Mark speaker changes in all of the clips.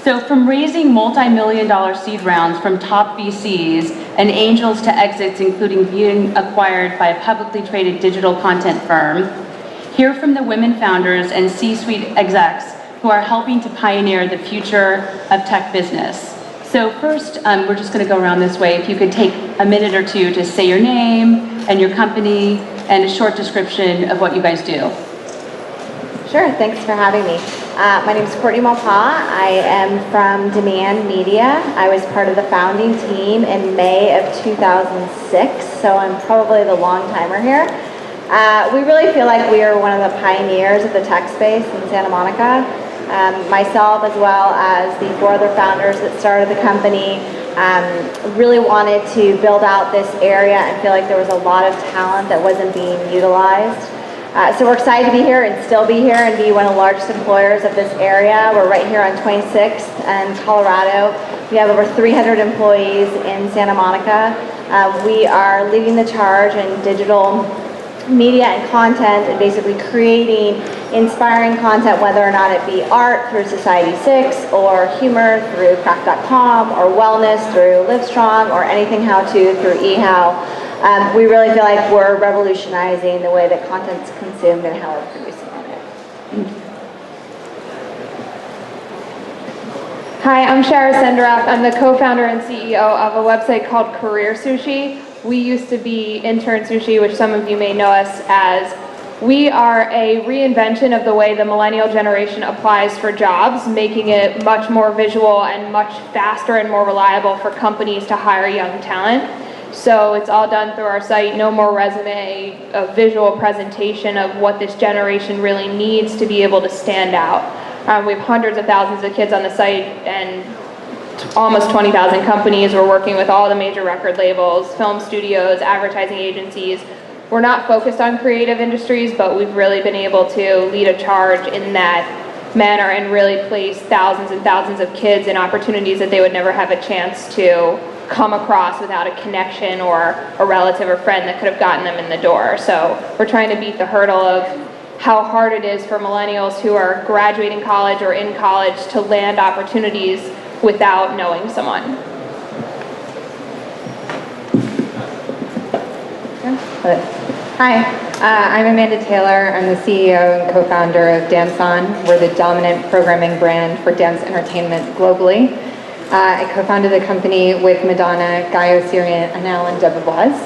Speaker 1: So from raising multi-million-dollar seed rounds from top VCs and angels to exits, including being acquired by a publicly traded digital content firm, hear from the women founders and C-suite execs who are helping to pioneer the future of tech business. So first, we're just going to go around this way. If you could take a minute or two to say your name and your company and a short description of what you guys do.
Speaker 2: Sure, thanks for having me. My name is Courtney Montpas. I am from Demand Media. I was part of the founding team in May of 2006, so I'm probably the long timer here. We really feel like we are one of the pioneers of the tech space in Santa Monica. Myself, as well as the 4 other founders that started the company, really wanted to build out this area and feel like there was a lot of talent that wasn't being utilized. So we're excited to be here and still be here and be one of the largest employers of this area. We're right here on 26th and Colorado. We have over 300 employees in Santa Monica. We are leading the charge in digital media and content, and basically creating inspiring content, whether or not it be art through Society6, or humor through crack.com, or wellness through Livestrong, or anything how-to through eHow. We really feel like we're revolutionizing the way that content's consumed and how we're producing it.
Speaker 3: Hi, I'm Shara Senderoff. I'm the co-founder and CEO of a website called Career Sushi. We used to be Intern Sushi, which some of you may know us as. We are a reinvention of the way the millennial generation applies for jobs, making it much more visual and much faster and more reliable for companies to hire young talent. So it's all done through our site, no more resume, a visual presentation of what this generation really needs to be able to stand out. We have hundreds of thousands of kids on the site and almost 20,000 companies. We're working with all the major record labels, film studios, advertising agencies. We're not focused on creative industries, but we've really been able to lead a charge in that manner and really place thousands and thousands of kids in opportunities that they would never have a chance to come across without a connection or a relative or friend that could have gotten them in the door. So we're trying to beat the hurdle of how hard it is for millennials who are graduating college or in college to land opportunities without knowing someone.
Speaker 4: Hi, I'm Amanda Taylor. I'm the CEO and co-founder of DanceOn. We're the dominant programming brand for dance entertainment globally. I co-founded the company with Madonna, Guy Ossirian, and Alan Debevoise.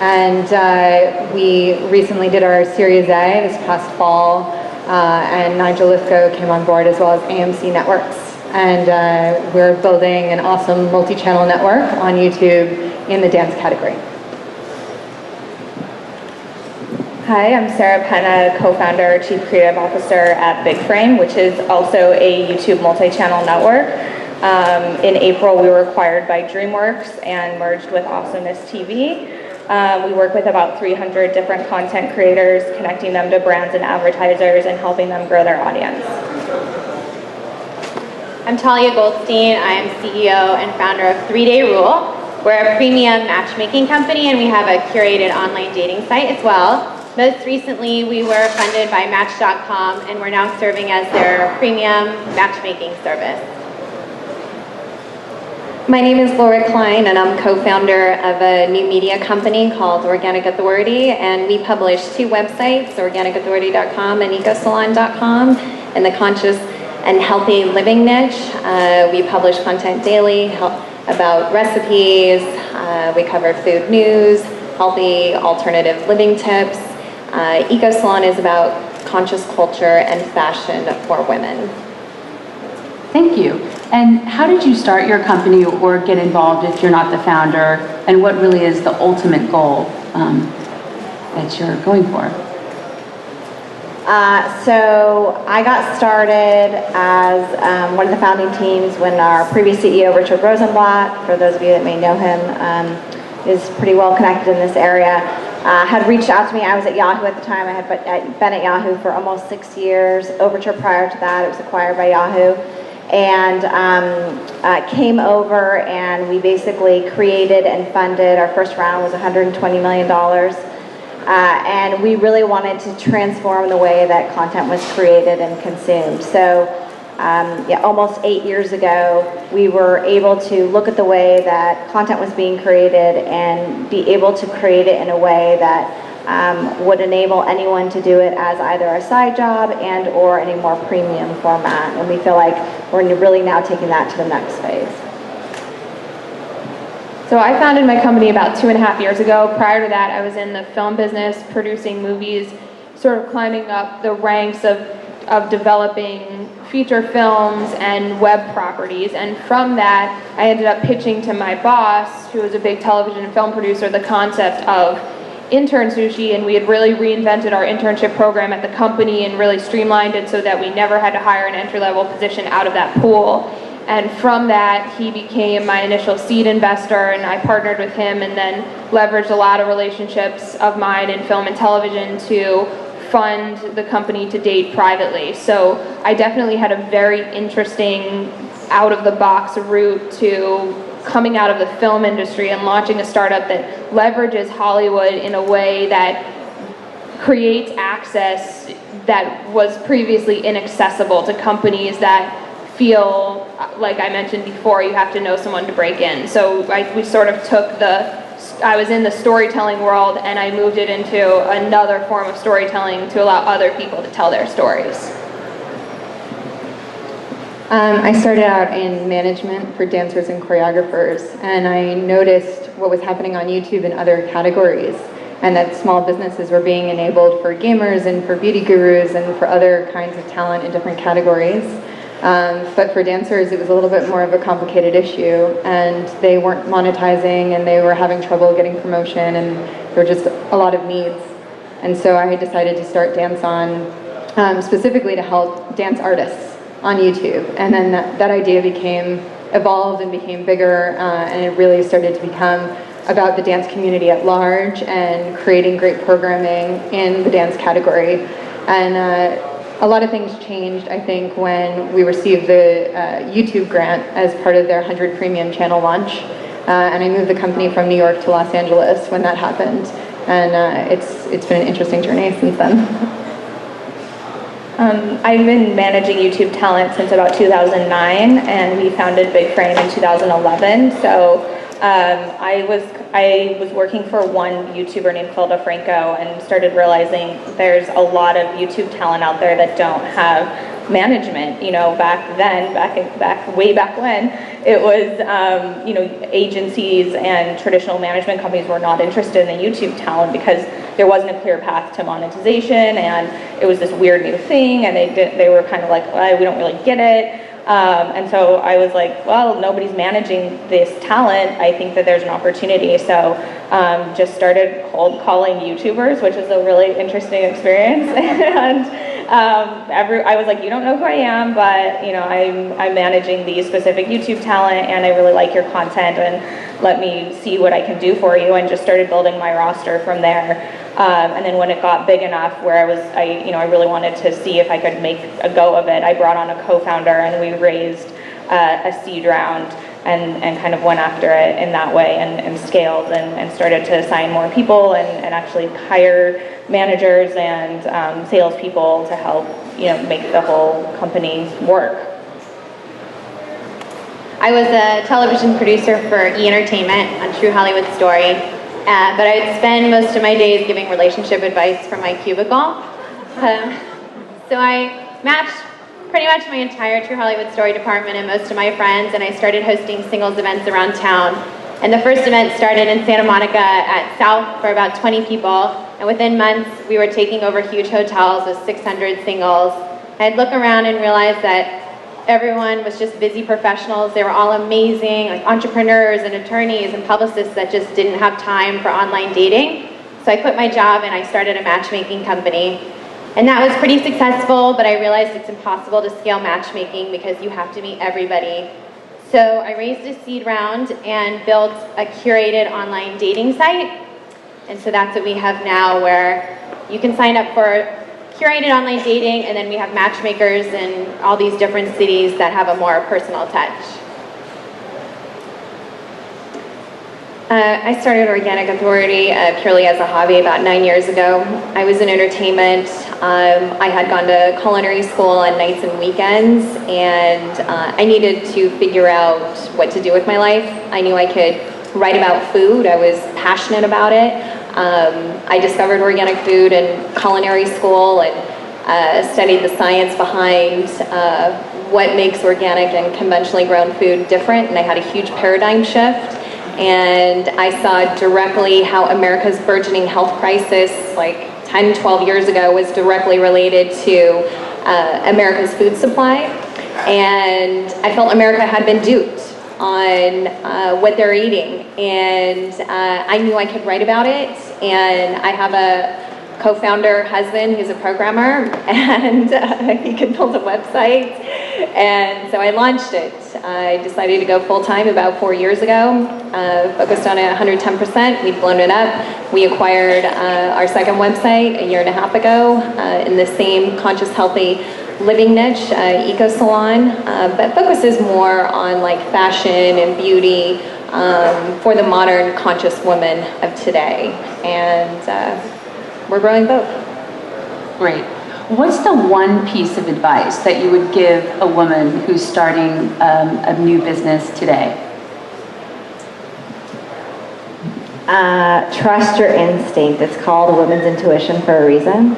Speaker 4: And we recently did our Series A this past fall, and Nigel Lithgow came on board, as well as AMC Networks. And we're building an awesome multi-channel network on YouTube in the dance category.
Speaker 5: Hi, I'm Sarah Penna, co-founder, chief creative officer at Big Frame, which is also a YouTube multi-channel network. In April, we were acquired by DreamWorks and merged with Awesomeness TV. We work with about 300 different content creators, connecting them to brands and advertisers and helping them grow their audience.
Speaker 2: I'm Talia Goldstein. I am CEO and founder of 3 Day Rule. We're a premium matchmaking company, and we have a curated online dating site as well. Most recently, we were funded by Match.com, and we're now serving as their premium matchmaking service.
Speaker 4: My name is Laura Klein, and I'm co-founder of a new media company called Organic Authority, and we publish 2 websites, organicauthority.com and ecosalon.com. In the conscious and healthy living niche, we publish content daily about recipes. We cover food news, healthy alternative living tips. EcoSalon is about conscious culture and fashion for women.
Speaker 1: Thank you. And how did you start your company or get involved if you're not the founder? And what really is the ultimate goal that you're going for?
Speaker 2: So I got started as one of the founding teams when our previous CEO, Richard Rosenblatt, for those of you that may know him, is pretty well connected in this area, had reached out to me. I was at Yahoo at the time. I had been at Yahoo for almost 6 years. Overture prior to that, it was acquired by Yahoo. And came over, and we basically created and funded, our first round was $120 million. And we really wanted to transform the way that content was created and consumed. So yeah, almost 8 years ago, we were able to look at the way that content was being created and be able to create it in a way that would enable anyone to do it as either a side job and or in a more premium format. And we feel like we're really now taking that to the next phase.
Speaker 3: So I founded my company about 2.5 years ago. Prior to that, I was in the film business, producing movies, sort of climbing up the ranks of developing feature films and web properties. And from that, I ended up pitching to my boss, who was a big television and film producer, the concept of intern sushi, and we had really reinvented our internship program at the company and really streamlined it so that we never had to hire an entry-level position out of that pool. And from that, he became my initial seed investor, and I partnered with him and then leveraged a lot of relationships of mine in film and television to fund the company to date privately. So I definitely had a very interesting out-of-the-box route to coming out of the film industry and launching a startup that leverages Hollywood in a way that creates access that was previously inaccessible to companies that feel, like I mentioned before, you have to know someone to break in. So we sort of took I was in the storytelling world and I moved it into another form of storytelling to allow other people to tell their stories.
Speaker 4: I started out in management for dancers and choreographers, and I noticed what was happening on YouTube in other categories, and that small businesses were being enabled for gamers and for beauty gurus and for other kinds of talent in different categories. But for dancers, it was a little bit more of a complicated issue, and they weren't monetizing, and they were having trouble getting promotion, and there were just a lot of needs. And so I decided to start DanceOn specifically to help dance artists on YouTube. And then that idea evolved and became bigger, and it really started to become about the dance community at large and creating great programming in the dance category. And a lot of things changed, I think, when we received the YouTube grant as part of their 100 Premium channel launch. And I moved the company from New York to Los Angeles when that happened. And it's been an interesting journey since then.
Speaker 5: I've been managing YouTube talent since about 2009, and we founded Big Frame in 2011. So I was working for one YouTuber named Phil DeFranco and started realizing there's a lot of YouTube talent out there that don't have management. You know, way back when, it was, agencies and traditional management companies were not interested in the YouTube talent because there wasn't a clear path to monetization, and it was this weird new thing, and they were kind of like, well, we don't really get it. And so I was like, well, nobody's managing this talent. I think that there's an opportunity. So just started cold calling YouTubers, which is a really interesting experience. And I was like, you don't know who I am, but I'm managing these specific YouTube talent, and I really like your content, and let me see what I can do for you. And just started building my roster from there. And then when it got big enough where I really wanted to see if I could make a go of it, I brought on a co-founder, and we raised a seed round and kind of went after it in that way, and scaled and started to sign more people and actually hire managers and salespeople to help make the whole company work.
Speaker 2: I was a television producer for E! Entertainment on True Hollywood Story. But I would spend most of my days giving relationship advice from my cubicle. So I matched pretty much my entire True Hollywood Story department and most of my friends, and I started hosting singles events around town. And the first event started in Santa Monica at South for about 20 people, and within months we were taking over huge hotels with 600 singles. I'd look around and realize that everyone was just busy professionals. They were all amazing, like entrepreneurs and attorneys and publicists that just didn't have time for online dating. So I quit my job and I started a matchmaking company. And that was pretty successful, but I realized it's impossible to scale matchmaking because you have to meet everybody. So I raised a seed round and built a curated online dating site. And so that's what we have now, where you can sign up for curated online dating, and then we have matchmakers in all these different cities that have a more personal touch.
Speaker 3: I started Organic Authority purely as a hobby about 9 years ago. I was in entertainment. I had gone to culinary school on nights and weekends, and I needed to figure out what to do with my life. I knew I could write about food. I was passionate about it. I discovered organic food in culinary school and studied the science behind what makes organic and conventionally grown food different, and I had a huge paradigm shift. And I saw directly how America's burgeoning health crisis, like 10, 12 years ago, was directly related to America's food supply. And I felt America had been duped on what they're eating. And I knew I could write about it. And I have a co-founder husband who's a programmer, and he could build a website. And so I launched it. I decided to go full-time about 4 years ago, focused on it 110%. We've blown it up. We acquired our second website a year and a half ago in the same conscious, healthy living niche, eco salon, but focuses more on like fashion and beauty for the modern conscious woman of today. And we're growing both.
Speaker 1: Great. What's the one piece of advice that you would give a woman who's starting a new business today?
Speaker 2: Trust your instinct. It's called a woman's intuition for a reason.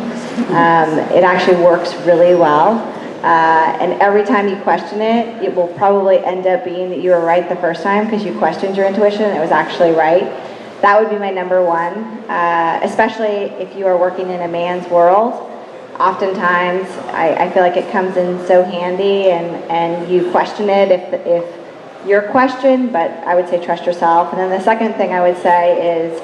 Speaker 2: It actually works really well. And every time you question it, it will probably end up being that you were right the first time because you questioned your intuition and it was actually right. That would be my number one, especially if you are working in a man's world. Oftentimes, I feel like it comes in so handy, and you question it if you're questioned, but I would say trust yourself. And then the second thing I would say is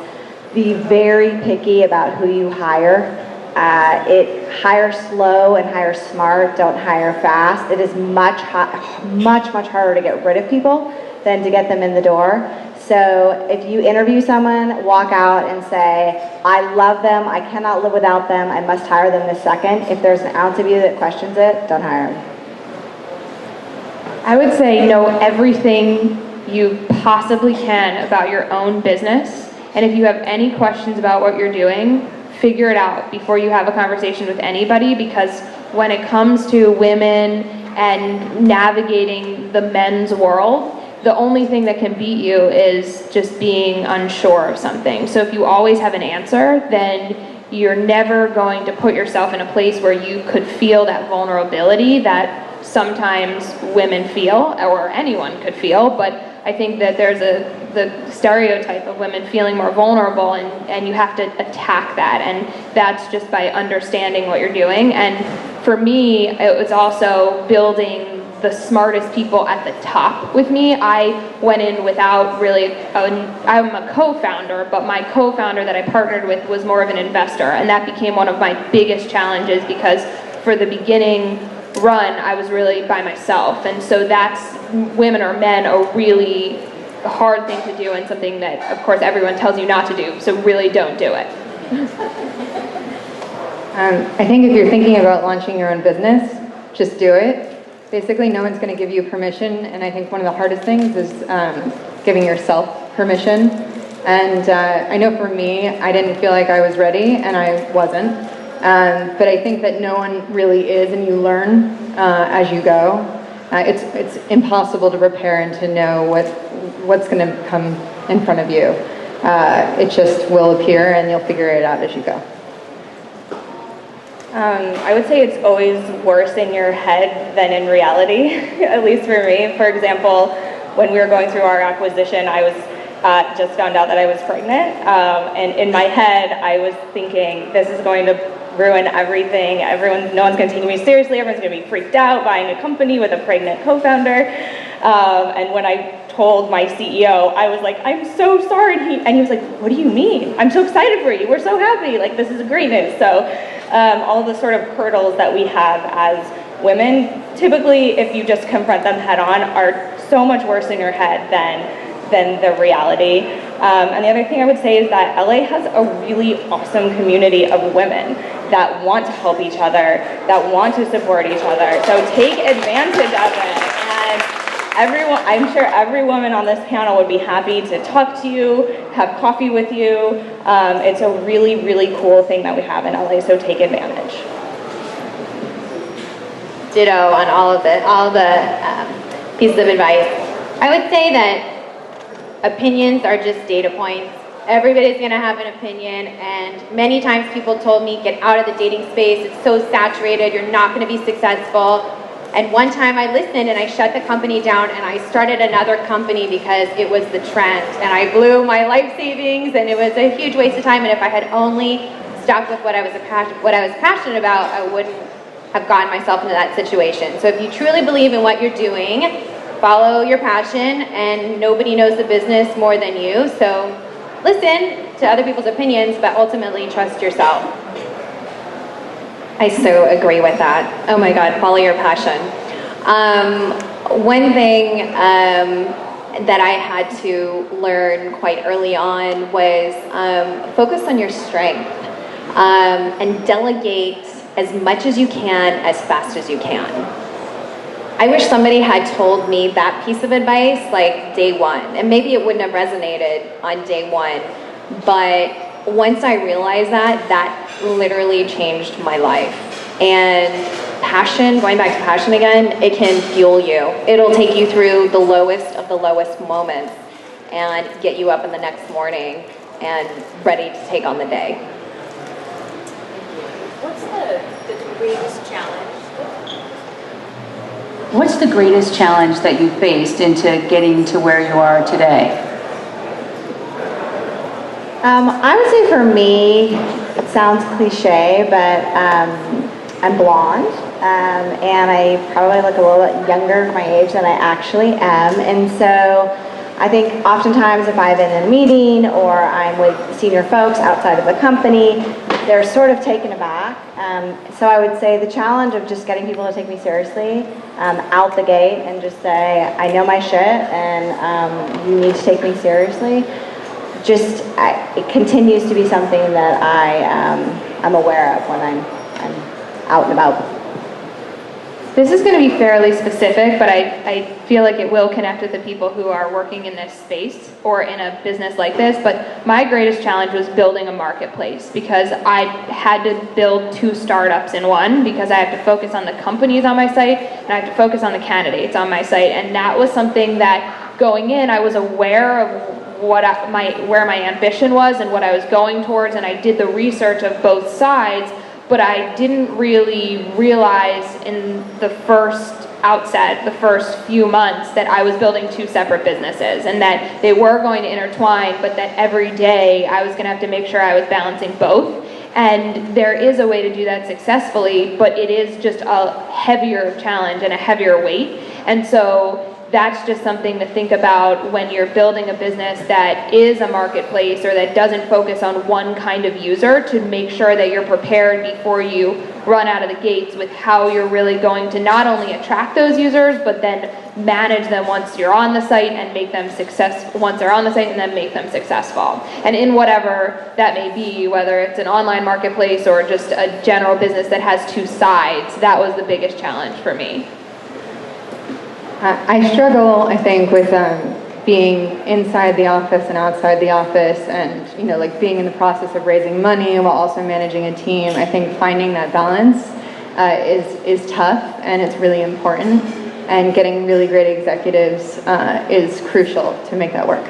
Speaker 2: be very picky about who you hire. Hire slow and hire smart, don't hire fast. It is much harder to get rid of people than to get them in the door. So if you interview someone, walk out and say, I love them, I cannot live without them, I must hire them this second. If there's an ounce of you that questions it, don't hire them.
Speaker 3: I would say know everything you possibly can about your own business. And if you have any questions about what you're doing, figure it out before you have a conversation with anybody, because when it comes to women and navigating the men's world, the only thing that can beat you is just being unsure of something. So if you always have an answer, then you're never going to put yourself in a place where you could feel that vulnerability that sometimes women feel, or anyone could feel. But I think that there's the stereotype of women feeling more vulnerable, and you have to attack that, and that's just by understanding what you're doing. And for me, it was also building the smartest people at the top with me. I went in without really, I'm a co-founder, but my co-founder that I partnered with was more of an investor, and that became one of my biggest challenges because for the beginning run, I was really by myself. And so that's, women or men, a really hard thing to do, and something that, of course, everyone tells you not to do, so really don't do it.
Speaker 4: I think if you're thinking about launching your own business, just do it. Basically, no one's going to give you permission, and I think one of the hardest things is giving yourself permission. And I know for me, I didn't feel like I was ready, and I wasn't. But I think that no one really is, and you learn as you go. It's impossible to prepare and to know what's going to come in front of you. It just will appear, and you'll figure it out as you go.
Speaker 5: I would say it's always worse in your head than in reality, at least for me. For example, when we were going through our acquisition, I was just found out that I was pregnant, and in my head, I was thinking, this is going to ruin everything. No one's going to take me seriously. Everyone's going to be freaked out buying a company with a pregnant co-founder. And when I told my CEO, I was like, I'm so sorry. And he was like, what do you mean? I'm so excited for you. We're so happy. Like, this is great news. So all the sort of hurdles that we have as women, typically, if you just confront them head on, are so much worse in your head than the reality. And the other thing I would say is that LA has a really awesome community of women that want to help each other, that want to support each other. So take advantage of it. And I'm sure every woman on this panel would be happy to talk to you, have coffee with you. It's a really, really cool thing that we have in LA, so take advantage.
Speaker 2: Ditto on all of the pieces of advice. I would say that opinions are just data points. Everybody's gonna have an opinion, and many times people told me, get out of the dating space, it's so saturated, you're not gonna be successful. And one time I listened and I shut the company down and I started another company because it was the trend. And I blew my life savings and it was a huge waste of time, and if I had only stuck with what I was passionate about, I wouldn't have gotten myself into that situation. So if you truly believe in what you're doing, follow your passion, and nobody knows the business more than you. So listen to other people's opinions, but ultimately trust yourself.
Speaker 4: I so agree with that. Oh my God, follow your passion. One thing that I had to learn quite early on was focus on your strength and delegate as much as you can, as fast as you can. I wish somebody had told me that piece of advice like day one, and maybe it wouldn't have resonated on day one, but once I realized that, that literally changed my life. And passion, going back to passion again, it can fuel you. It'll take you through the lowest of the lowest moments and get you up in the next morning and ready to take on the day.
Speaker 6: What's the greatest challenge?
Speaker 1: What's the greatest challenge that you faced into getting to where you are today?
Speaker 2: I would say for me, it sounds cliche, but I'm blonde, and I probably look a little bit younger for my age than I actually am. And so I think oftentimes if I'm in a meeting or I'm with senior folks outside of the company, they're sort of taken aback. So I would say the challenge of just getting people to take me seriously out the gate and just say, I know my shit and you need to take me seriously. It continues to be something that I'm aware of when I'm out and about.
Speaker 3: This is going to be fairly specific, but I feel like it will connect with the people who are working in this space or in a business like this. But my greatest challenge was building a marketplace, because I had to build 2 startups in one, because I have to focus on the companies on my site and I have to focus on the candidates on my site. And that was something that going in, I was aware of where my ambition was and what I was going towards, and I did the research of both sides. But I didn't really realize in the first few months, that I was building 2 separate businesses and that they were going to intertwine, but that every day I was going to have to make sure I was balancing both. And there is a way to do that successfully, but it is just a heavier challenge and a heavier weight. And so that's just something to think about when you're building a business that is a marketplace or that doesn't focus on one kind of user, to make sure that you're prepared before you run out of the gates with how you're really going to not only attract those users, but then manage them once you're on the site and make them successful once they're on the site, and then make them successful. And in whatever that may be, whether it's an online marketplace or just a general business that has 2 sides, that was the biggest challenge for me.
Speaker 4: I struggle, I think, with being inside the office and outside the office, and like being in the process of raising money while also managing a team. I think finding that balance is tough, and it's really important, and getting really great executives is crucial to make that work.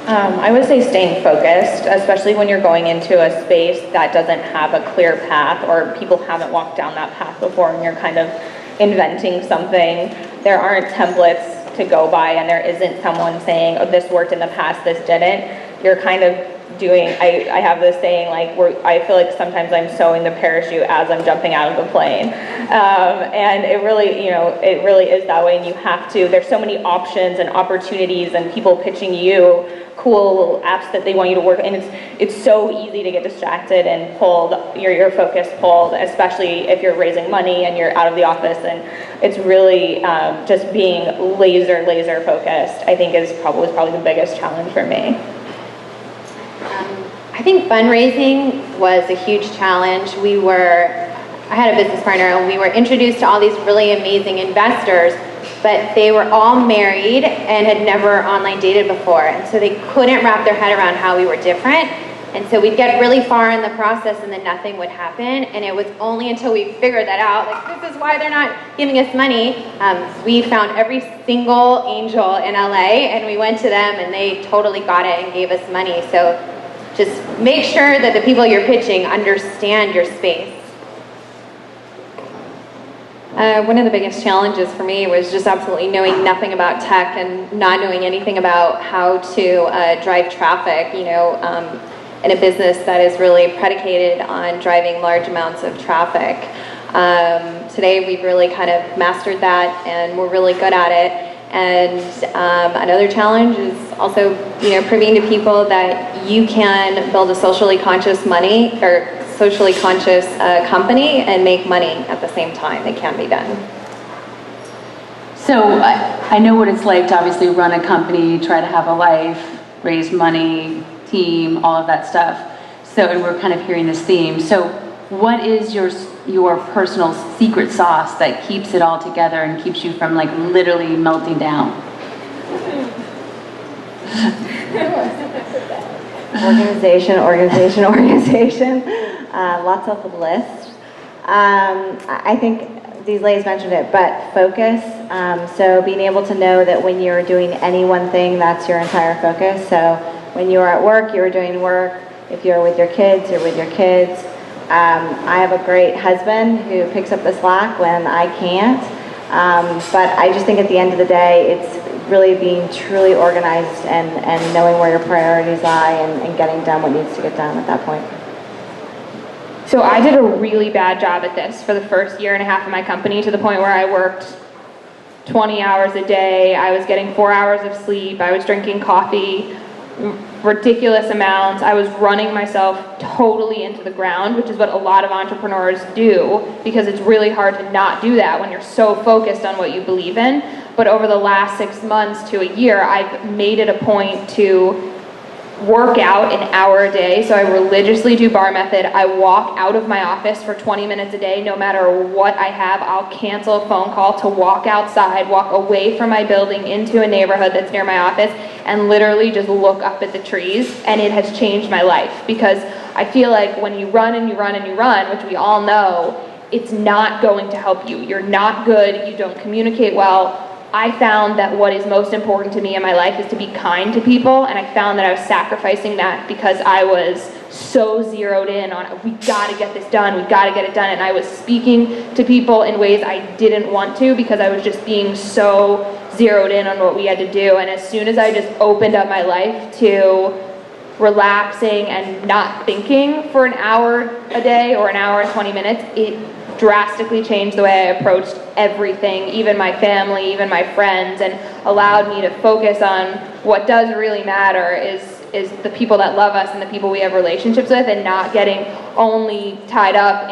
Speaker 5: I would say staying focused, especially when you're going into a space that doesn't have a clear path, or people haven't walked down that path before, and you're kind of inventing something. There aren't templates to go by, and there isn't someone saying, oh, this worked in the past, this didn't. You're kind of doing, I have this saying, like, I feel like sometimes I'm sewing the parachute as I'm jumping out of the plane. And it really, it really is that way, and you have to, there's so many options and opportunities and people pitching you cool apps that they want you to work, and it's so easy to get distracted and pulled, your focus pulled, especially if you're raising money and you're out of the office. And it's really just being laser focused, I think was probably the biggest challenge for me.
Speaker 2: I think fundraising was a huge challenge. We were I had a business partner, and we were introduced to all these really amazing investors, but they were all married and had never online dated before, and so they couldn't wrap their head around how we were different. And so we'd get really far in the process and then nothing would happen. And it was only until we figured that out, like, this is why they're not giving us money. We found every single angel in LA and we went to them and they totally got it and gave us money. So just make sure that the people you're pitching understand your space.
Speaker 3: One of the biggest challenges for me was just absolutely knowing nothing about tech and not knowing anything about how to drive traffic, in a business that is really predicated on driving large amounts of traffic. Today we've really kind of mastered that and we're really good at it. And another challenge is also, proving to people that you can build a socially conscious company and make money at the same time. It can be done.
Speaker 1: So I know what it's like to obviously run a company, try to have a life, raise money, team, all of that stuff. So, and we're kind of hearing this theme. So what is your personal secret sauce that keeps it all together and keeps you from like literally melting down?
Speaker 2: Organization. Lots of lists. I think these ladies mentioned it, but focus. So being able to know that when you're doing any one thing, that's your entire focus. So when you're at work, you're doing work. If you're with your kids, you're with your kids. I have a great husband who picks up the slack when I can't. But I just think at the end of the day, it's really being truly organized and knowing where your priorities lie and getting done what needs to get done at that point.
Speaker 3: So I did a really bad job at this for the first year and a half of my company, to the point where I worked 20 hours a day. I was getting 4 hours of sleep. I was drinking coffee ridiculous amounts. I was running myself totally into the ground, which is what a lot of entrepreneurs do, because it's really hard to not do that when you're so focused on what you believe in. But over the last 6 months to a year, I've made it a point to work out an hour a day. So I religiously do bar method. I walk out of my office for 20 minutes a day. No matter what I have, I'll cancel a phone call to walk outside, walk away from my building into a neighborhood that's near my office, and literally just look up at the trees. And it has changed my life, because I feel like when you run and you run and you run, which we all know, it's not going to help you. You're not good. You don't communicate well. I found that what is most important to me in my life is to be kind to people, and I found that I was sacrificing that because I was so zeroed in on, we gotta get this done, we gotta get it done, and I was speaking to people in ways I didn't want to because I was just being so zeroed in on what we had to do. And as soon as I just opened up my life to relaxing and not thinking for an hour a day or an hour and 20 minutes, it drastically changed the way I approached everything, even my family, even my friends, and allowed me to focus on what does really matter is the people that love us and the people we have relationships with, and not getting only tied up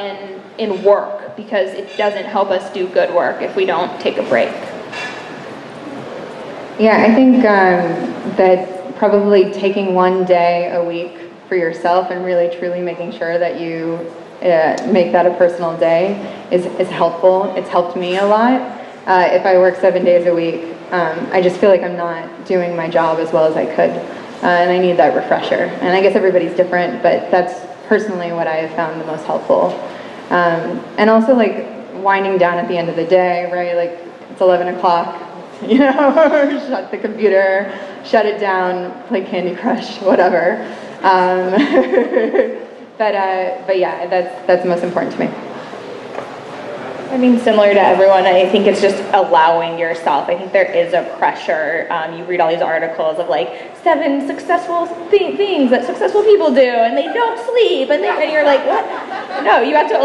Speaker 3: in work, because it doesn't help us do good work if we don't take a break.
Speaker 4: Yeah, I think that probably taking one day a week for yourself and really truly making sure that you make that a personal day is helpful. It's helped me a lot. If I work 7 days a week, I just feel like I'm not doing my job as well as I could, and I need that refresher. And I guess everybody's different, but that's personally what I have found the most helpful. And also, like, winding down at the end of the day, right? Like, it's 11 o'clock, shut the computer, shut it down, play Candy Crush, whatever. But yeah, that's most important to me.
Speaker 5: I mean, similar to everyone, I think it's just allowing yourself. I think there is a pressure. You read all these articles of like 7 successful things that successful people do, and they don't sleep, and you're like, what? No, you have to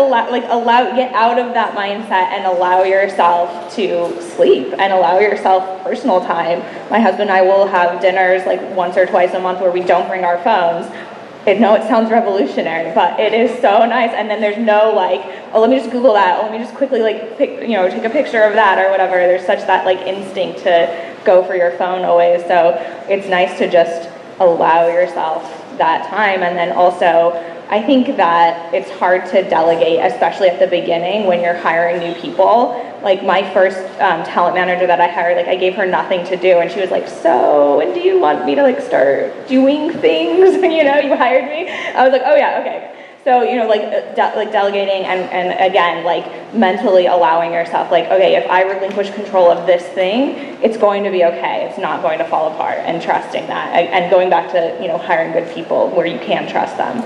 Speaker 5: get out of that mindset and allow yourself to sleep and allow yourself personal time. My husband and I will have dinners like once or twice a month where we don't bring our phones. I know it sounds revolutionary, but it is so nice. And then there's no like, oh, let me just Google that. Oh, let me just quickly like take a picture of that or whatever. There's such that like instinct to go for your phone always. So it's nice to just allow yourself that time. And then also, I think that it's hard to delegate, especially at the beginning when you're hiring new people. Like my first talent manager that I hired, like I gave her nothing to do, and she was like, so when do you want me to like start doing things? You know, you hired me. I was like, oh yeah, okay. So, you know, like delegating and again, like mentally allowing yourself, like, okay, if I relinquish control of this thing, it's going to be okay. It's not going to fall apart, and trusting that. And going back to, you know, hiring good people where you can trust them.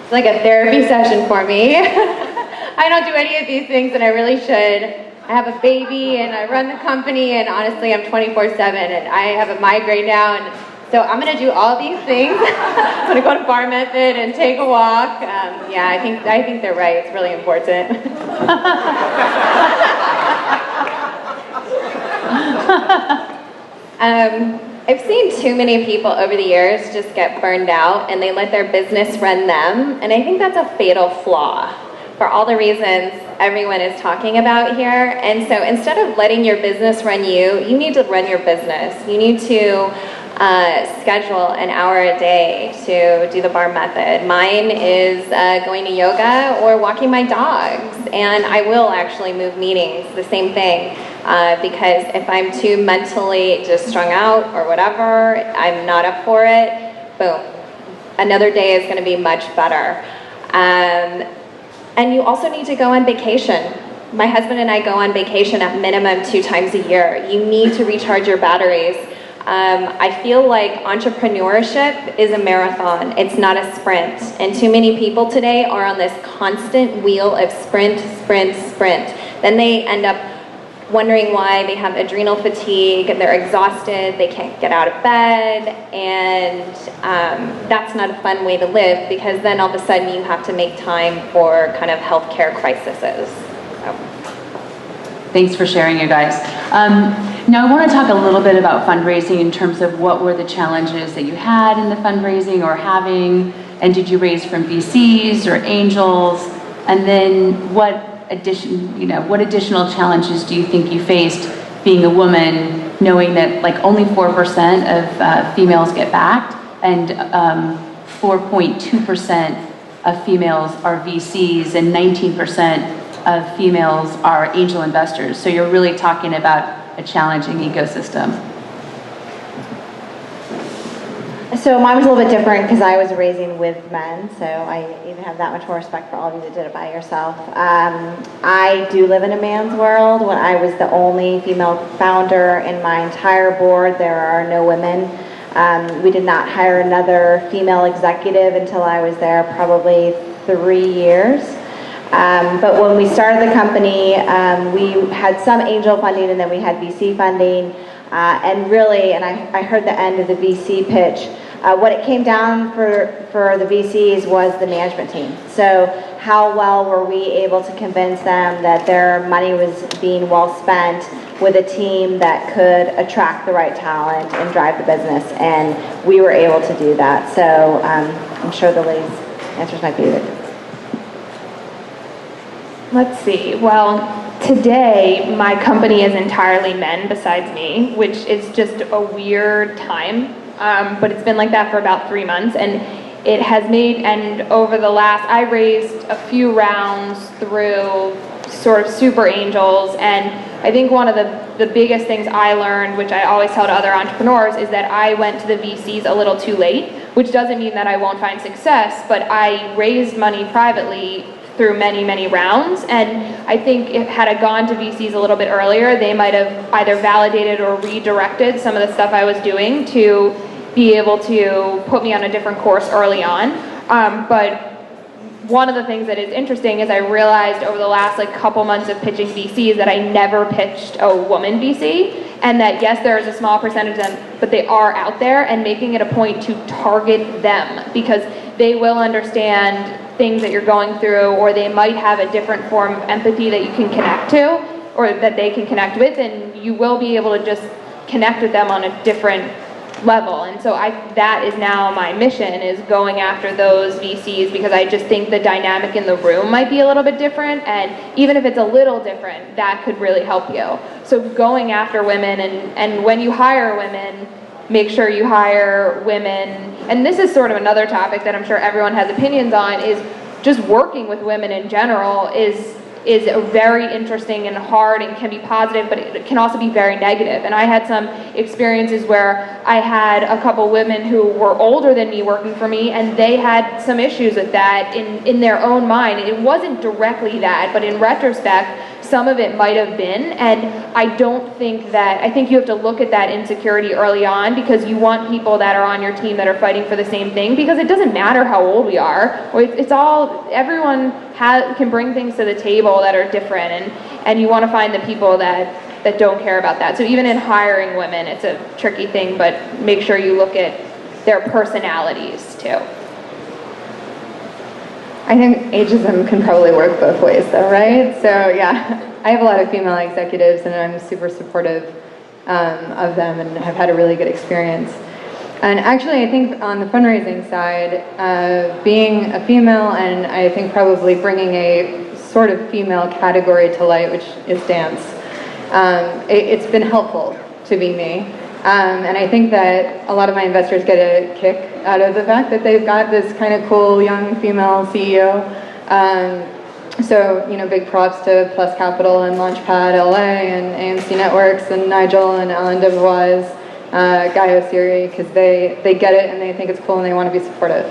Speaker 3: It's like a therapy session for me. I don't do any of these things, and I really should. I have a baby, and I run the company, and honestly, I'm 24/7, and I have a migraine now, and so I'm going to do all these things. I'm going to go to Bar Method and take a walk. Yeah, I think they're right. It's really important. I've seen too many people over the years just get burned out and they let their business run them. And I think that's a fatal flaw for all the reasons everyone is talking about here. And so instead of letting your business run you, you need to run your business. You need to schedule an hour a day to do the bar method. Mine is going to yoga or walking my dogs, and I will actually move meetings, the same thing, because if I'm too mentally just strung out or whatever, I'm not up for it, boom, another day is going to be much better. And you also need to go on vacation. My husband and I go on vacation at minimum 2 times a year. You need to recharge your batteries. I feel like entrepreneurship is a marathon. It's not a sprint. And too many people today are on this constant wheel of sprint, sprint, sprint. Then they end up wondering why they have adrenal fatigue, they're exhausted, they can't get out of bed, and that's not a fun way to live, because then all of a sudden you have to make time for kind of healthcare crises. So.
Speaker 1: Thanks for sharing, you guys. Now I want to talk a little bit about fundraising in terms of what were the challenges that you had in the fundraising or having, and did you raise from VCs or angels? And then what additional challenges do you think you faced being a woman, knowing that like only 4% of females get backed and 4.2% of females are VCs and 19% of females are angel investors. So you're really talking about a challenging ecosystem.
Speaker 2: So mine was a little bit different because I was raising with men, so I even have that much more respect for all of you that did it by yourself. I do live in a man's world. When I was the only female founder in my entire board, there are no women. We did not hire another female executive until I was there probably 3 years. But when we started the company, we had some angel funding and then we had VC funding. And really, and I heard the end of the VC pitch, what it came down for the VCs was the management team. So how well were we able to convince them that their money was being well spent with a team that could attract the right talent and drive the business, and we were able to do that. So I'm sure the ladies' answers might be good.
Speaker 3: Let's see. Well, today my company is entirely men besides me, which is just a weird time. But it's been like that for about 3 months, and it has made, and over the last, I raised a few rounds through sort of super angels, and I think one of the biggest things I learned, which I always tell to other entrepreneurs, is that I went to the VCs a little too late, which doesn't mean that I won't find success, but I raised money privately through many, many rounds, and I think if had I gone to VCs a little bit earlier, they might have either validated or redirected some of the stuff I was doing to be able to put me on a different course early on. But one of the things that is interesting is I realized over the last couple months of pitching VCs that I never pitched a woman VC, and that yes, there is a small percentage of them, but they are out there, and making it a point to target them, because they will understand things that you're going through, or they might have a different form of empathy that you can connect to, or that they can connect with, and you will be able to just connect with them on a different level. And so that is now my mission, is going after those VCs, because I just think the dynamic in the room might be a little bit different, and even if it's a little different, that could really help you. So going after women, and when you hire women, make sure you hire women. And this is sort of another topic that I'm sure everyone has opinions on, is just working with women in general is very interesting and hard and can be positive, but it can also be very negative. And I had some experiences where I had a couple women who were older than me working for me, and they had some issues with that in their own mind. It wasn't directly that, but in retrospect, some of it might have been. And I think you have to look at that insecurity early on, because you want people that are on your team that are fighting for the same thing, because it doesn't matter how old we are. Everyone can bring things to the table that are different, and you want to find the people that don't care about that. So even in hiring women, it's a tricky thing, but make sure you look at their personalities too.
Speaker 4: I think ageism can probably work both ways though, right? So yeah, I have a lot of female executives and I'm super supportive of them and have had a really good experience. And actually, I think on the fundraising side, being a female and I think probably bringing a sort of female category to light, which is dance, it's been helpful to be me. And I think that a lot of my investors get a kick out of the fact that they've got this kind of cool young female CEO. So, big props to Plus Capital and Launchpad LA and AMC Networks and Nigel and Alan Devoise, Guy O'Siri, because they get it and they think it's cool and they want to be supportive.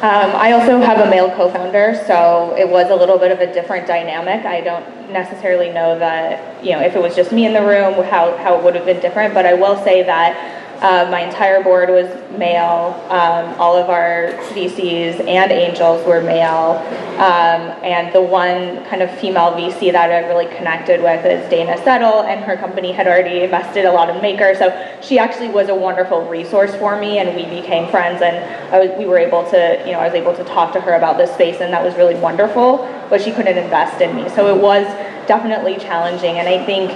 Speaker 5: I also have a male co-founder, so it was a little bit of a different dynamic. I don't necessarily know that, if it was just me in the room, how it would have been different, but I will say that my entire board was male. All of our VCs and angels were male. And the one kind of female VC that I really connected with is Dana Settle, and her company had already invested a lot in Maker. So she actually was a wonderful resource for me, and we became friends. And I was able to talk to her about this space, and that was really wonderful. But she couldn't invest in me, so it was definitely challenging. And I think,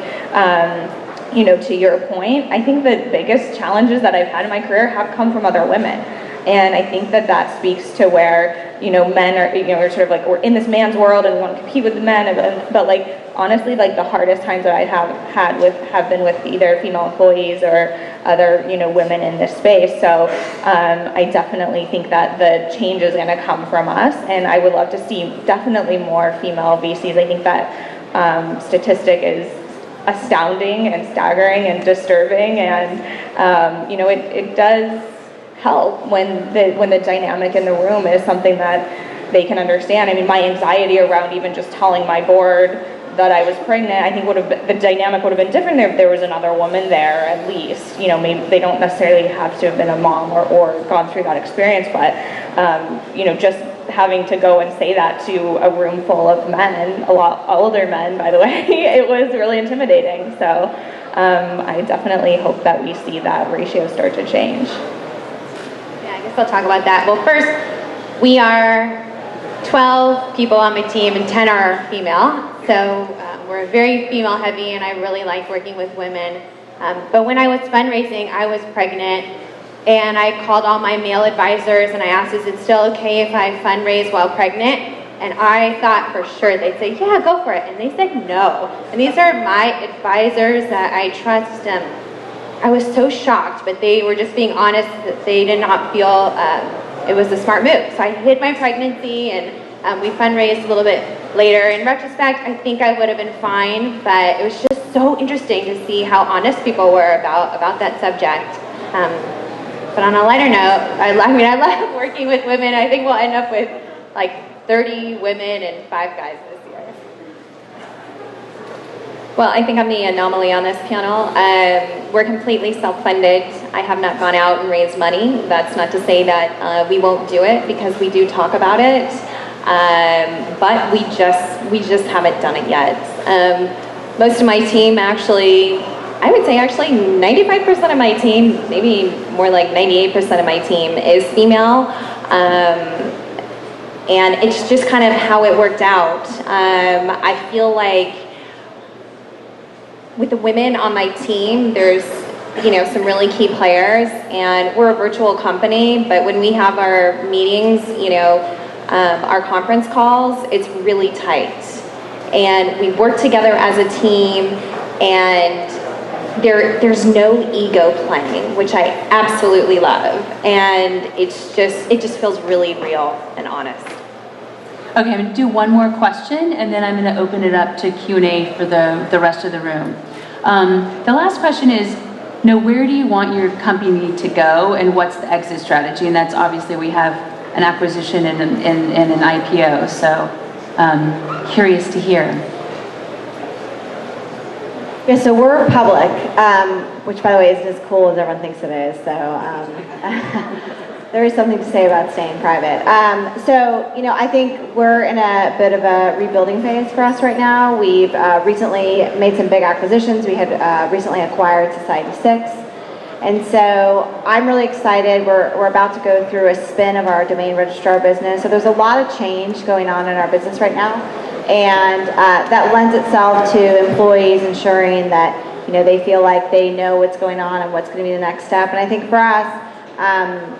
Speaker 5: to your point, I think the biggest challenges that I've had in my career have come from other women. And I think that speaks to where, men are, sort of like, we're in this man's world and we want to compete with the men. But honestly, the hardest times that I have been with either female employees or other, women in this space. So I definitely think that the change is going to come from us. And I would love to see definitely more female VCs. I think that statistic is astounding and staggering and disturbing, and it does help when the dynamic in the room is something that they can understand. I mean, my anxiety around even just telling my board that I was pregnant, I think the dynamic would have been different if there was another woman there, at least. Maybe they don't necessarily have to have been a mom or gone through that experience, but just having to go and say that to a room full of men, a lot older men, by the way, it was really intimidating. So I definitely hope that we see that ratio start to change.
Speaker 2: Yeah, I guess I'll talk about that. Well, first, we are 12 people on my team and 10 are female. So we're very female heavy, and I really like working with women. But when I was fundraising, I was pregnant, and I called all my male advisors and I asked, is it still okay if I fundraise while pregnant? And I thought for sure they'd say, yeah, go for it. And they said no. And these are my advisors that I trust. I was so shocked, but they were just being honest that they did not feel it was a smart move. So I hid my pregnancy, and we fundraised a little bit later. In retrospect, I think I would have been fine, but it was just so interesting to see how honest people were about that subject. But on a lighter note, I love working with women. I think we'll end up with 30 women and 5 guys this year. Well, I think I'm the anomaly on this panel. We're completely self-funded. I have not gone out and raised money. That's not to say that we won't do it, because we do talk about it. But we just haven't done it yet. Most of my team actually, I would say 95% of my team, maybe more like 98% of my team is female. And it's just kind of how it worked out. I feel like with the women on my team, there's some really key players, and we're a virtual company, but when we have our meetings, our conference calls, it's really tight. And we work together as a team, and there's no ego playing, which I absolutely love, and it just feels really real and honest.
Speaker 1: Okay, I'm gonna do one more question, and then I'm gonna open it up to Q&A for the rest of the room. The last question is, where do you want your company to go, and what's the exit strategy? And that's obviously, we have an acquisition and an IPO, so curious to hear.
Speaker 2: Yeah, so we're public, which by the way isn't as cool as everyone thinks it is, so there is something to say about staying private. So, I think we're in a bit of a rebuilding phase for us right now. We've recently made some big acquisitions. We had recently acquired Society6. And so I'm really excited. We're about to go through a spin of our domain registrar business. So there's a lot of change going on in our business right now. And that lends itself to employees ensuring that, they feel like they know what's going on and what's going to be the next step. And I think for us,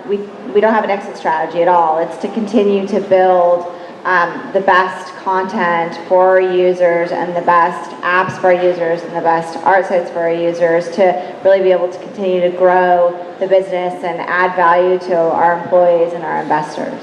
Speaker 2: we don't have an exit strategy at all. It's to continue to build the best content for our users and the best apps for our users and the best art sites for our users to really be able to continue to grow the business and add value to our employees and our investors.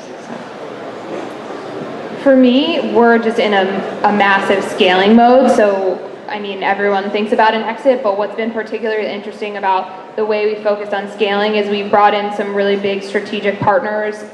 Speaker 3: For me, we're just in a massive scaling mode. So, everyone thinks about an exit, but what's been particularly interesting about the way we focused on scaling is we brought in some really big strategic partners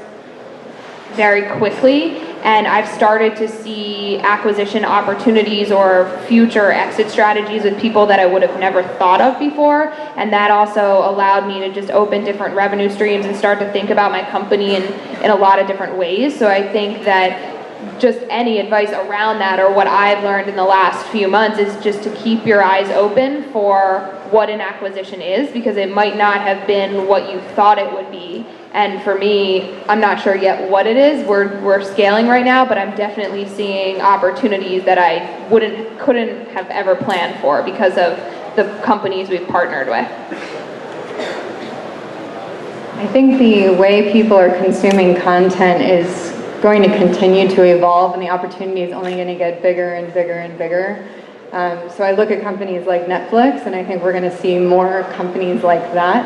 Speaker 3: very quickly, and I've started to see acquisition opportunities or future exit strategies with people that I would have never thought of before, and that also allowed me to just open different revenue streams and start to think about my company in a lot of different ways. So I think that just any advice around that, or what I've learned in the last few months, is just to keep your eyes open for what an acquisition is, because it might not have been what you thought it would be. And for me, I'm not sure yet what it is. We're scaling right now, but I'm definitely seeing opportunities that I couldn't have ever planned for because of the companies we've partnered with.
Speaker 4: I think the way people are consuming content is going to continue to evolve, and the opportunity is only going to get bigger and bigger and bigger. So I look at companies like Netflix, and I think we're going to see more companies like that.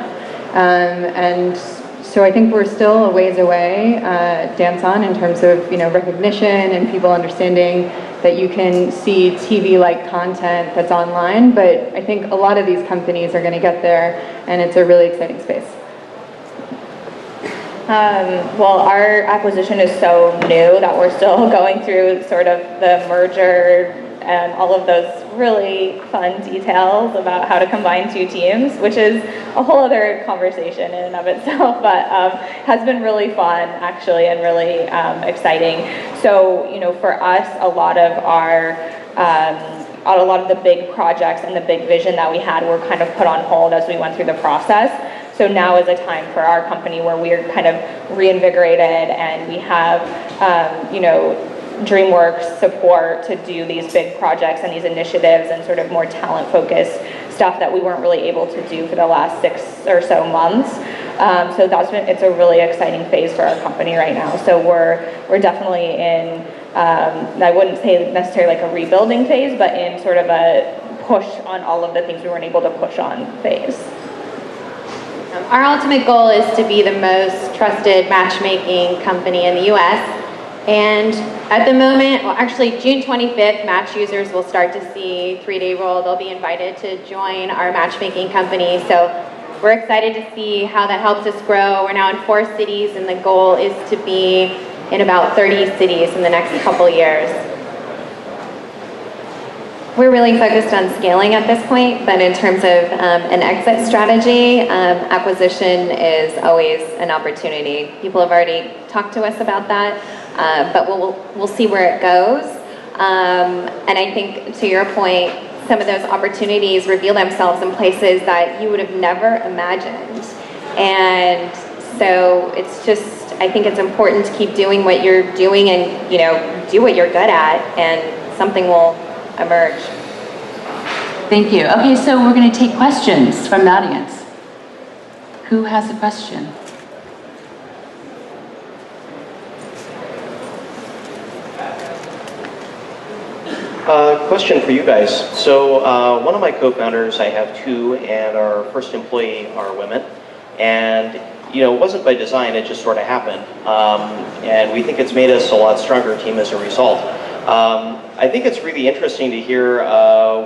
Speaker 4: And so I think we're still a ways away, DanceOn, in terms of recognition and people understanding that you can see TV-like content that's online. But I think a lot of these companies are going to get there, and it's a really exciting space.
Speaker 5: Well, our acquisition is so new that we're still going through sort of the merger and all of those really fun details about how to combine two teams, which is a whole other conversation in and of itself, but has been really fun actually, and really exciting. So, for us, a lot of the big projects and the big vision that we had were kind of put on hold as we went through the process. So now is a time for our company where we're kind of reinvigorated, and we have, DreamWorks support to do these big projects and these initiatives and sort of more talent-focused stuff that we weren't really able to do for the last 6 or so months. So it's a really exciting phase for our company right now. So we're definitely in, I wouldn't say necessarily like a rebuilding phase, but in sort of a push on all of the things we weren't able to push on phase.
Speaker 2: Our ultimate goal is to be the most trusted matchmaking company in the US. And at the moment, well, actually June 25th, match users will start to see 3-day roll. They'll be invited to join our matchmaking company. So we're excited to see how that helps us grow. We're now in 4 cities, and the goal is to be in about 30 cities in the next couple years. We're really focused on scaling at this point, but in terms of an exit strategy, acquisition is always an opportunity. People have already talked to us about that, but we'll see where it goes. And I think, to your point, some of those opportunities reveal themselves in places that you would have never imagined. And so it's just, I think it's important to keep doing what you're doing and, do what you're good at, and something will emerge.
Speaker 1: Thank you. Okay, so we're going to take questions from the audience. Who has a question?
Speaker 7: Question for you guys. So one of my co-founders, I have two, and our first employee are women. And you know, it wasn't by design, it just sort of happened. And we think it's made us a lot stronger team as a result. I think it's really interesting to hear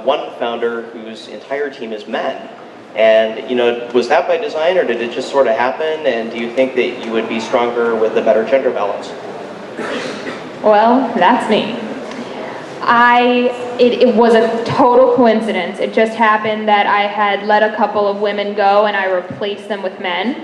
Speaker 7: one founder whose entire team is men. And you know, was that by design, or did it just sort of happen? And do you think that you would be stronger with a better gender balance?
Speaker 3: Well, that's me. It was a total coincidence. It just happened that I had let a couple of women go and I replaced them with men.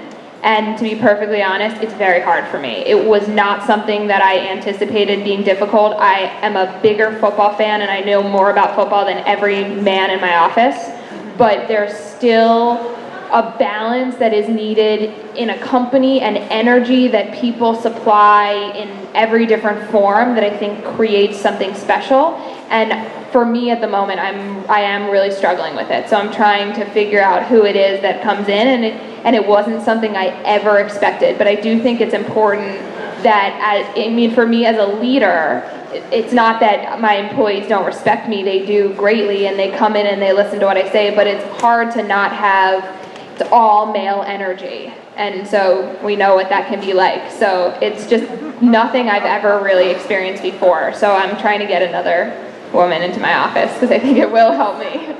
Speaker 3: And to be perfectly honest, it's very hard for me. It was not something that I anticipated being difficult. I am a bigger football fan and I know more about football than every man in my office. But there's still a balance that is needed in a company and energy that people supply in every different form that I think creates something special. And for me at the moment, I am really struggling with it. So I'm trying to figure out who it is that comes in, and it wasn't something I ever expected. But I do think it's important that, for me as a leader, it's not that my employees don't respect me. They do greatly, and they come in and they listen to what I say, but it's hard to not have all male energy. And so we know what that can be like. So it's just nothing I've ever really experienced before. So I'm trying to get another woman into my office because I think it will help me.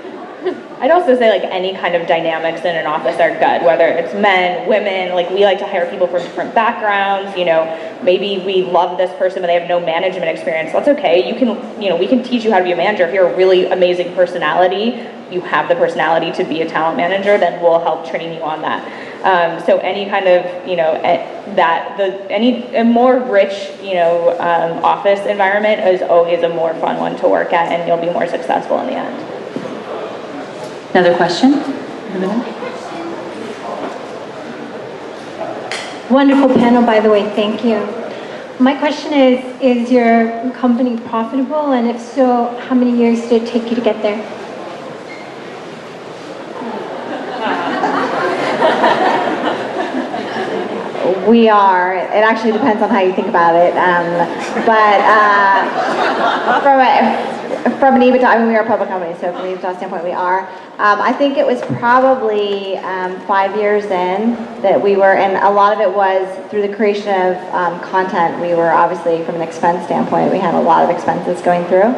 Speaker 5: I'd also say like any kind of dynamics in an office are good, whether it's men, women, like we like to hire people from different backgrounds, you know, maybe we love this person but they have no management experience. That's okay. You can, you know, we can teach you how to be a manager. If you're a really amazing personality, you have the personality to be a talent manager, then we'll help train you on that. So any kind of, you know, a more rich, you know, office environment is always a more fun one to work at, and you'll be more successful in the end.
Speaker 1: Another question?
Speaker 8: Wonderful panel, by the way, thank you. My question is your company profitable? And if so, how many years did it take you to get there?
Speaker 2: We are. It actually depends on how you think about it. From an EBITDA, I mean, we are a public company, so from an EBITDA standpoint, we are. I think it was probably 5 years in that we were, and a lot of it was through the creation of content. We were obviously, from an expense standpoint, we had a lot of expenses going through.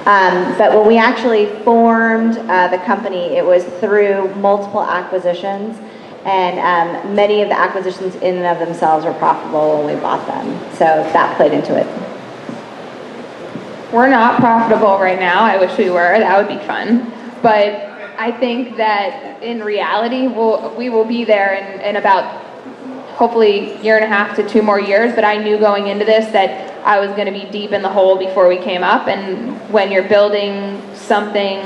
Speaker 2: But when we actually formed the company, it was through multiple acquisitions. And many of the acquisitions in and of themselves were profitable when we bought them. So that played into it.
Speaker 3: We're not profitable right now. I wish we were. That would be fun. But I think that in reality, we will be there in about, hopefully, 1.5 to 2 more years. But I knew going into this that I was going to be deep in the hole before we came up. And when you're building something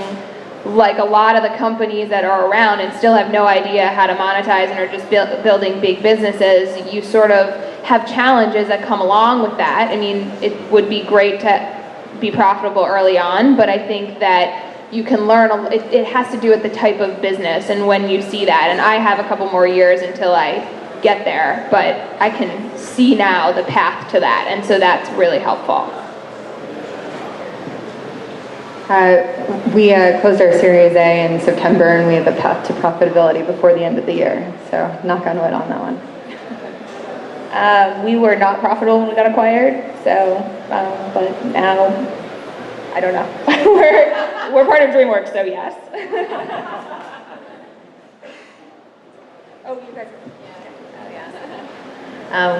Speaker 3: like a lot of the companies that are around and still have no idea how to monetize and are just building big businesses, you sort of have challenges that come along with that. I mean, it would be great to be profitable early on, but I think that you can learn, it has to do with the type of business and when you see that. And I have a couple more years until I get there, but I can see now the path to that, and so that's really helpful.
Speaker 4: We closed our Series A in September, and we have the path to profitability before the end of the year. So knock on wood on that one.
Speaker 5: We were not profitable when we got acquired, so, but now, I don't know. we're part of DreamWorks, so yes.
Speaker 6: Oh, you guys.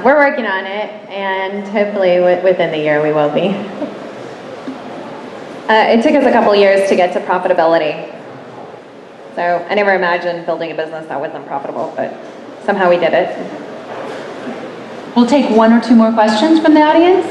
Speaker 9: We're working on it, and hopefully within the year we will be. It took us a couple years to get to profitability. So I never imagined building a business that wasn't profitable, but somehow we did it.
Speaker 1: We'll take 1 or 2 more questions from the audience.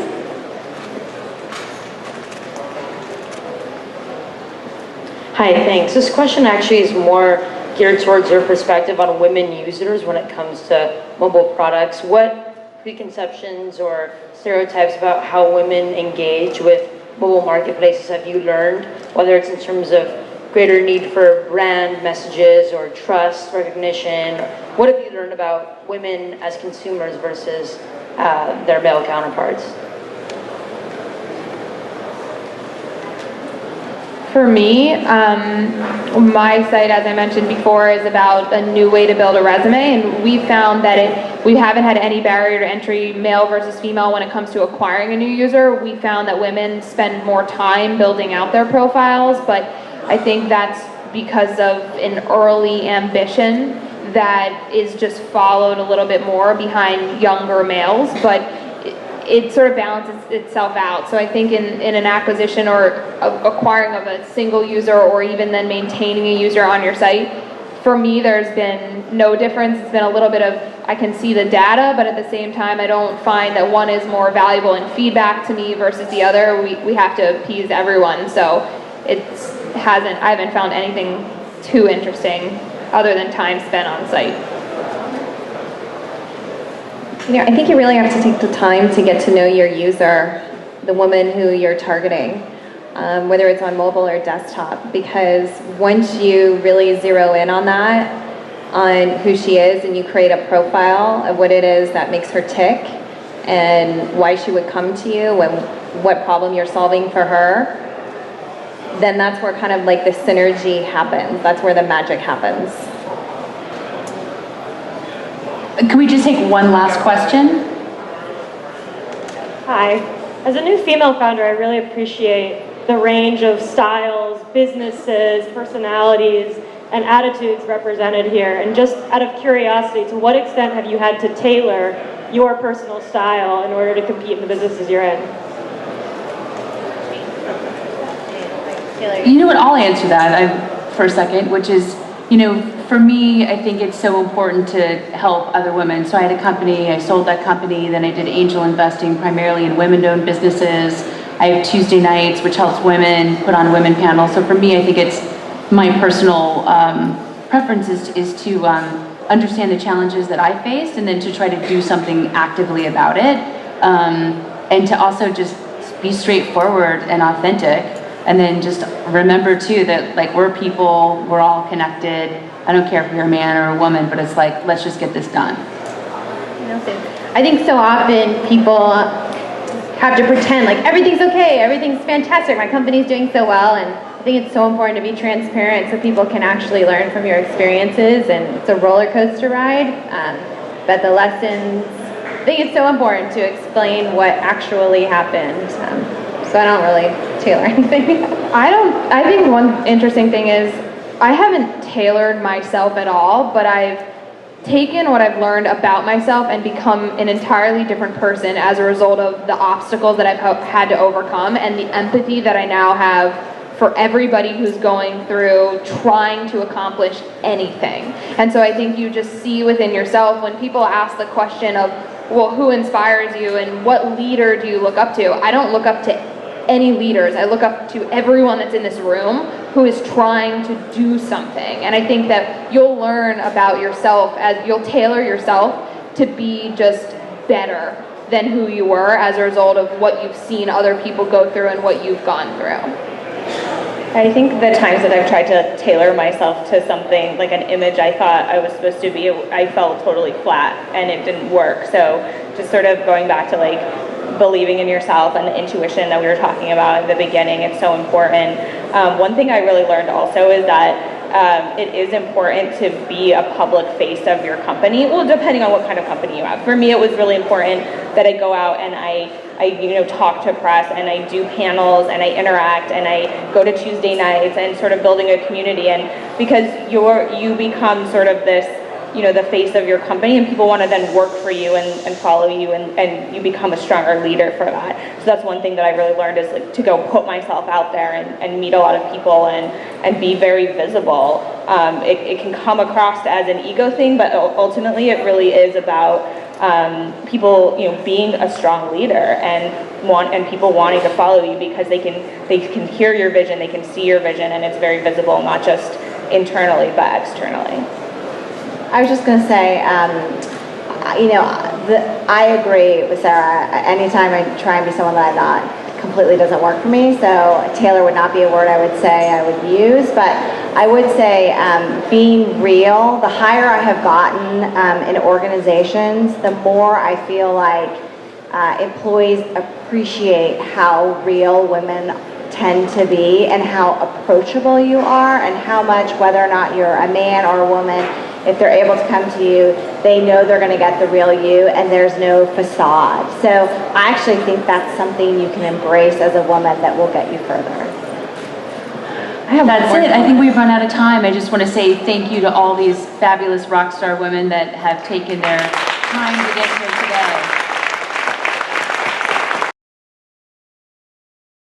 Speaker 10: Hi, thanks. This question actually is more geared towards your perspective on women users when it comes to mobile products. What preconceptions or stereotypes about how women engage with mobile marketplaces have you learned, whether it's in terms of greater need for brand messages or trust, recognition? What have you learned about women as consumers versus their male counterparts?
Speaker 3: For me, my site, as I mentioned before, is about a new way to build a resume, and we found that we haven't had any barrier to entry, male versus female, when it comes to acquiring a new user. We found that women spend more time building out their profiles, but I think that's because of an early ambition that is just followed a little bit more behind younger males, but it sort of balances itself out. So I think in an acquisition or acquiring of a single user, or even then maintaining a user on your site, for me there's been no difference. It's been a little bit of, I can see the data, but at the same time I don't find that one is more valuable in feedback to me versus the other. We have to appease everyone, so I haven't found anything too interesting other than time spent on site.
Speaker 9: I think you really have to take the time to get to know your user, the woman who you're targeting, whether it's on mobile or desktop, because once you really zero in on that, on who she is, and you create a profile of what it is that makes her tick and why she would come to you and what problem you're solving for her, then that's where kind of like the synergy happens. That's where the magic happens.
Speaker 1: Can we just take one last question?
Speaker 11: Hi. As a new female founder, I really appreciate the range of styles, businesses, personalities, and attitudes represented here. And just out of curiosity, to what extent have you had to tailor your personal style in order to compete in the businesses you're in?
Speaker 1: You know what, I'll answer that for a second, which is, for me, I think it's so important to help other women. So I had a company, I sold that company, then I did angel investing primarily in women-owned businesses. I have Tuesday nights, which helps women put on women panels. So for me, I think it's my personal preference is to understand the challenges that I faced, and then to try to do something actively about it. And to also just be straightforward and authentic. And then just remember too that we're people, we're all connected. I don't care if you're a man or a woman, but it's like, let's just get this done.
Speaker 2: I think so often people have to pretend like everything's okay, everything's fantastic, my company's doing so well, and I think it's so important to be transparent so people can actually learn from your experiences, and it's a roller coaster ride, but the lessons, I think it's so important to explain what actually happened. So I don't really tailor anything.
Speaker 3: I think one interesting thing is I haven't tailored myself at all, but I've taken what I've learned about myself and become an entirely different person as a result of the obstacles that I've had to overcome and the empathy that I now have for everybody who's going through trying to accomplish anything. And so I think you just see within yourself when people ask the question of, well, who inspires you and what leader do you look up to? I don't look up to any leaders. I look up to everyone that's in this room who is trying to do something. And I think that you'll learn about yourself as you'll tailor yourself to be just better than who you were as a result of what you've seen other people go through and what you've gone through.
Speaker 5: I think the times that I've tried to tailor myself to something, like an image I thought I was supposed to be, I felt totally flat and it didn't work. So just sort of going back to believing in yourself and the intuition that we were talking about at the beginning, it's so important. One thing I really learned also is that it is important to be a public face of your company. Well, depending on what kind of company you have. For me, it was really important that I go out and I talk to press and I do panels and I interact and I go to Tuesday nights and sort of building a community. And because you become sort of this, the face of your company, and people want to then work for you and follow you, and you become a stronger leader for that. So that's one thing that I really learned is to go put myself out there and meet a lot of people and be very visible. It can come across as an ego thing, but ultimately it really is about people being a strong leader and people wanting to follow you because they can hear your vision, they can see your vision, and it's very visible, not just internally but externally.
Speaker 2: I was just going to say, I agree with Sarah. Anytime I try and be someone that I'm not, completely doesn't work for me. So tailor would not be a word I would say I would use. But I would say being real, the higher I have gotten in organizations, the more I feel like employees appreciate how real women tend to be, and how approachable you are, and how much, whether or not you're a man or a woman, if they're able to come to you, they know they're going to get the real you, and there's no facade. So I actually think that's something you can embrace as a woman that will get you further.
Speaker 1: That's it. I think we've run out of time. I just want to say thank you to all these fabulous rock star women that have taken their time to get here today.